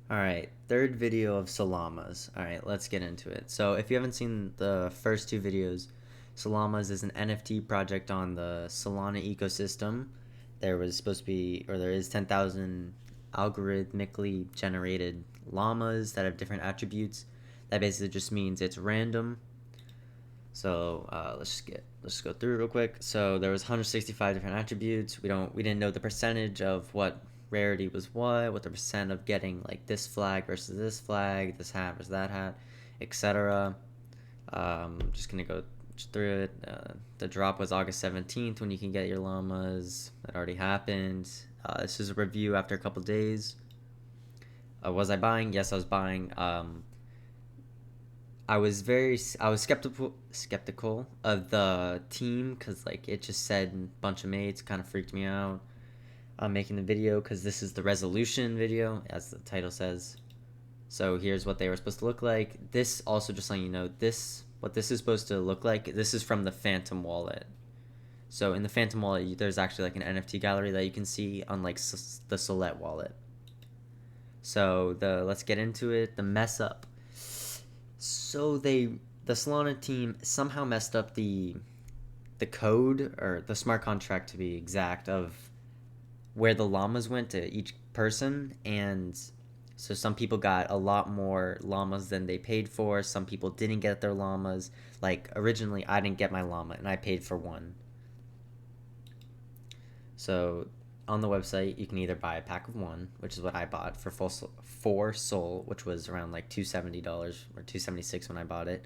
Alright, third video of Sollamas. Alright, let's get into it. So, if you haven't seen the first two videos, Sollamas is an NFT project on the Solana ecosystem. There was supposed to be, or there is 10,000 algorithmically generated llamas that have different attributes. That basically just means it's random. So let's go through it real quick. So there was 165 different attributes. We didn't know the percentage of what rarity was what the percent of getting like this flag versus this flag, this hat versus that hat, etc. Just gonna go through it. The drop was August 17th when you can get your llamas. That already happened. This is a review after a couple days. Was I buying? Yes, I was buying. I was skeptical of the team because like it just said bunch of mates, kind of freaked me out. I'm making the video because this is the resolution video, as the title says. So here's what they were supposed to look like. This also, just letting you know, what this is supposed to look like. This is from the Phantom wallet. So in the Phantom wallet, there's actually like an NFT gallery that you can see, unlike the Solette wallet. So let's get into it. The mess up. So the Solana team somehow messed up the code, or the smart contract to be exact, of where the llamas went to each person, and so some people got a lot more llamas than they paid for. Some people didn't get their llamas. Like originally I didn't get my llama and I paid for one. So on the website you can either buy a pack of one, which is what I bought for four soul, which was around like $270 or $276 when I bought it.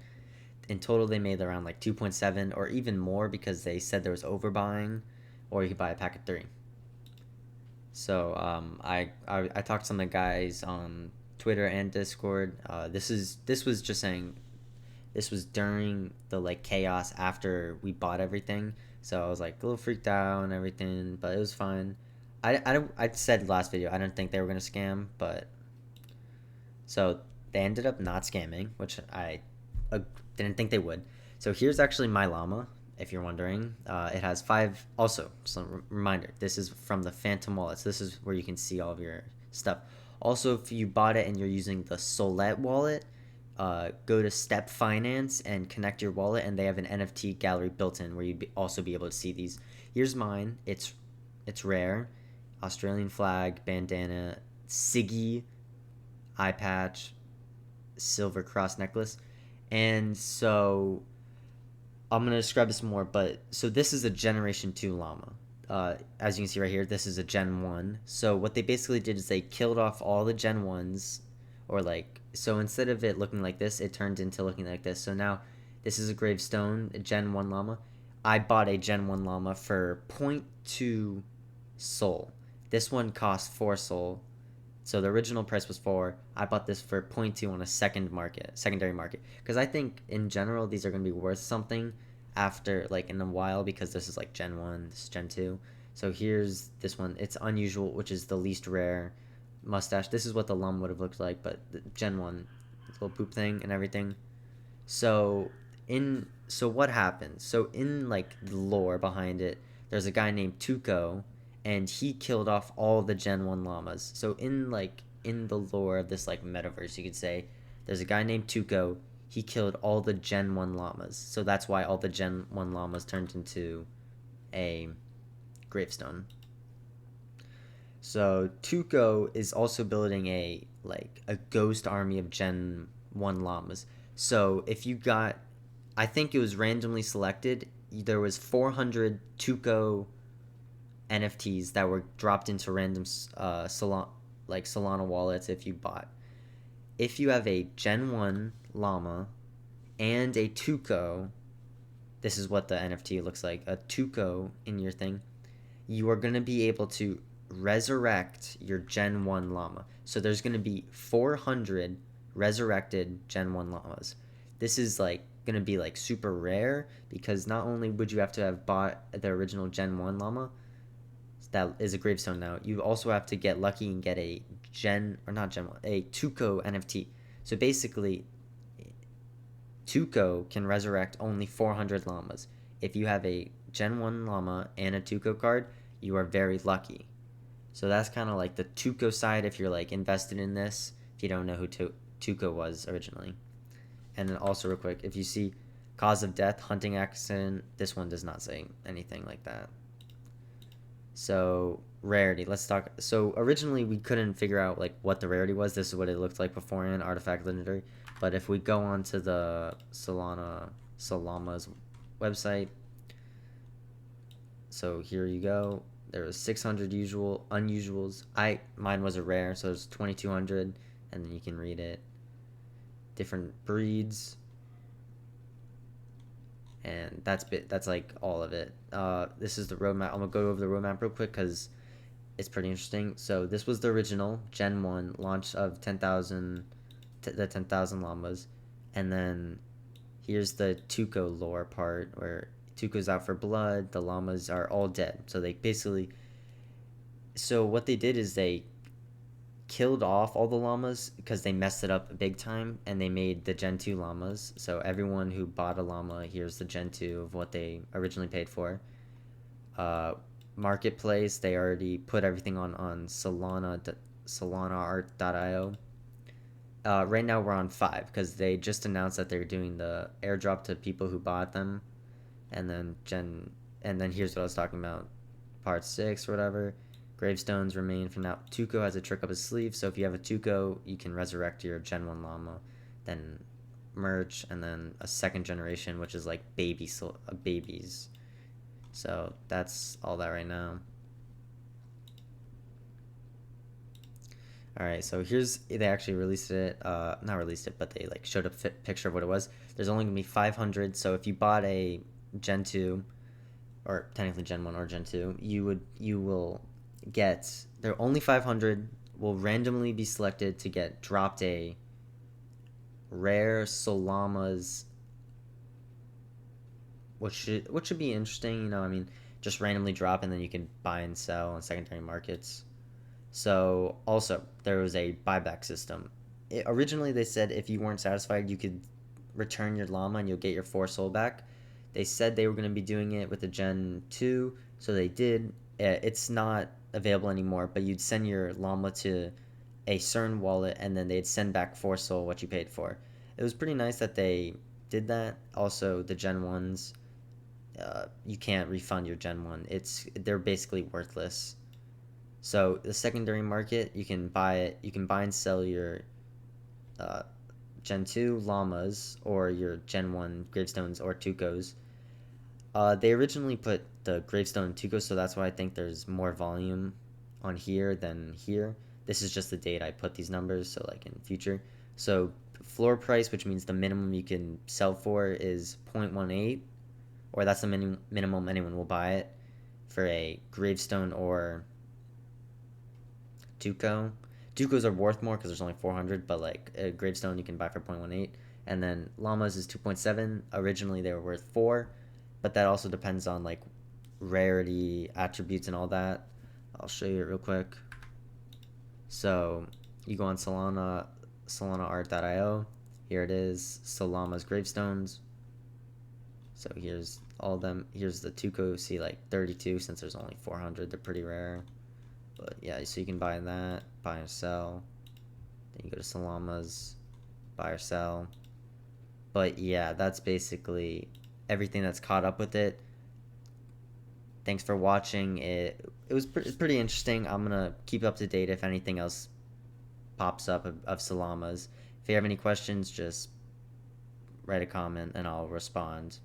In total they made around like 2.7 or even more because they said there was overbuying. Or you could buy a pack of three. So I talked to some of the guys on Twitter and Discord. This was just saying, this was during the like chaos after we bought everything. So I was like a little freaked out and everything, but it was fine. I said last video I didn't think they were gonna scam, but so they ended up not scamming, which I didn't think they would. So here's actually my llama, if you're wondering. It has five. Also, some reminder: this is from the Phantom wallets. This is where you can see all of your stuff. Also, if you bought it and you're using the Solette wallet, go to Step Finance and connect your wallet, and they have an NFT gallery built in where you'd also be able to see these. Here's mine. It's rare. Australian flag, bandana, Siggy, eye patch, silver cross necklace. And so I'm going to describe this more, but so this is a Generation 2 llama. As you can see right here, this is a Gen 1. So what they basically did is they killed off all the Gen 1s, or like, so instead of it looking like this, it turned into looking like this. So now this is a gravestone, a Gen 1 llama. I bought a Gen 1 llama for 0.2 soul. This one cost 4 soul. So the original price was 4. I bought this for 0.2 on a secondary market. Because I think in general these are going to be worth something after, like, in a while, because this is like Gen 1, this is Gen 2. So here's this one. It's unusual, which is the least rare mustache. This is what the lum would have looked like, but the Gen 1, little poop thing and everything. So what happened? So in like the lore behind it, there's a guy named Tuco, and he killed off all the Gen 1 llamas. So in the lore of this like metaverse, you could say, there's a guy named Tuco. He killed all the Gen 1 llamas. So that's why all the Gen 1 llamas turned into a gravestone. So Tuco is also building a ghost army of Gen 1 llamas. So if you got, I think it was randomly selected, there was 400 Tuco NFTs that were dropped into random Solana wallets if you bought. If you have a Gen 1 llama and a Tuco, this is what the NFT looks like, a Tuco in your thing, you are going to be able to resurrect your Gen 1 llama. So there's going to be 400 resurrected Gen 1 llamas. This is like going to be like super rare, because not only would you have to have bought the original Gen 1 llama, that is a gravestone now, you also have to get lucky and get a a Tuco NFT. So basically, Tuco can resurrect only 400 llamas. If you have a Gen 1 llama and a Tuco card, you are very lucky. So that's kind of like the Tuco side if you're like invested in this. If if you don't know who Tuco was originally. And then also real quick, if you see cause of death, hunting accident, this one does not say anything like that. So rarity, let's talk. So originally we couldn't figure out like what the rarity was. This is what it looked like beforehand, artifact legendary. But if we go on to the Sollamas website, so here you go. There was 600 unusuals. Mine was a rare, so it's 2200, and then you can read it. Different breeds, and that's like all of it. This is the roadmap. I'm gonna go over the roadmap real quick because it's pretty interesting. So this was the original Gen 1 launch of 10,000, the 10,000 llamas, and then here's the Tuco lore part where Tuco's out for blood. The llamas are all dead. So they basically, so what they did is they killed off all the llamas because they messed it up big time, and they made the Gen 2 llamas. So everyone who bought a llama, here's the Gen 2 of what they originally paid for. Marketplace, they already put everything on Solanaart.io. Right now we're on 5 because they just announced that they're doing the airdrop to people who bought them, and then here's what I was talking about, part 6 or whatever. Gravestones remain for now. Tuco has a trick up his sleeve, so if you have a Tuco, you can resurrect your Gen 1 llama, then merch, and then a second generation, which is like babies. So that's all that right now. Alright, so here's, they actually released it, not released it, but they like showed a picture of what it was. There's only going to be 500, so if you bought a Gen 2, or technically Gen 1 or Gen 2, you will get, there are only 500, will randomly be selected to get dropped a rare Sollamas, which should be interesting, you know, I mean, just randomly drop and then you can buy and sell on secondary markets. So also there was a buyback system. Originally they said if you weren't satisfied you could return your llama and you'll get your 4 soul back. They said they were going to be doing it with the Gen 2, so they did. It's not available anymore, but you'd send your llama to a certain wallet and then they'd send back 4 soul what you paid for. It was pretty nice that they did that. Also the Gen 1s, you can't refund your Gen 1. They're basically worthless. So the secondary market, you can buy it. You can buy and sell your Gen 2 llamas or your Gen 1 gravestones or Tucos. They originally put the gravestone in Tuco, so that's why I think there's more volume on here than here. This is just the date I put these numbers, so like in future. So floor price, which means the minimum you can sell for, is 0.18, or that's the minimum anyone will buy it for a gravestone or Tuco. Tucos are worth more because there's only 400, but like a gravestone you can buy for 0.18. And then llamas is 2.7. Originally they were worth 4, but that also depends on like rarity, attributes, and all that. I'll show you it real quick. So you go on Sollanaart.io. Here it is, Sollamas gravestones. So here's all of them. Here's the Tuco. See, like 32 since there's only 400. They're pretty rare. But yeah, so you can buy that, buy or sell. Then you go to Sollamas, buy or sell. But yeah, that's basically everything that's caught up with it. Thanks for watching. It was pretty interesting. I'm gonna keep up to date if anything else pops up of Sollamas. If you have any questions, just write a comment and I'll respond.